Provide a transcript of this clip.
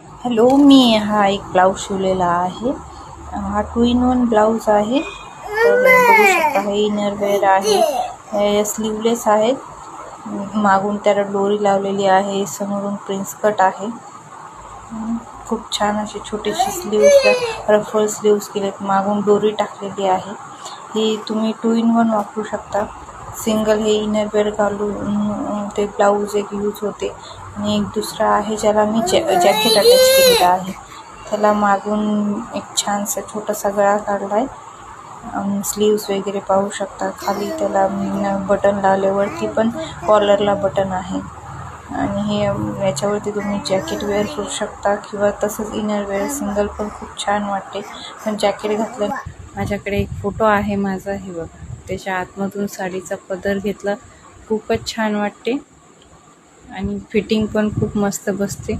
Hello, मी हा एक blouse शिवलेला आहे. हा 2 in 1 ब्लाऊज आहे. तर बघू शकता, हे इनरवेअर आहे, हे स्लीवलेस आहेत. मागून त्याला डोरी लावलेली आहे, समोरून प्रिन्स कट आहे. खूप छान अशी छोटीशी स्लीव्स, रफल स्लीव्स केलेत, मागून डोरी टाकलेली आहे. ही तुम्ही 2 in 1 वापरू शकता. सिंगल हे इनरवेअर घालून ते ब्लाऊज एक यूज होते, आणि एक दुसरा आहे ज्याला मी जॅकेट अटॅच केलेलं आहे. त्याला मागून एक छानसा छोटासा गळा काढला आहे. स्लीव्स वगैरे पाहू शकता. खाली त्याला बटन लावल्यावरती पण कॉलरला बटन आहे. आणि हे याच्यावरती तुम्ही जॅकेट वेअर करू शकता, किंवा तसंच इनरवेअर सिंगल पण खूप छान वाटते. पण जॅकेट घातलं. माझ्याकडे एक फोटो आहे माझा, हे बघा, त्याच्या आतमधून साडीचा पदर घेतला, खूपच छान वाटते आणि फिटिंग पण खूप मस्त बसते.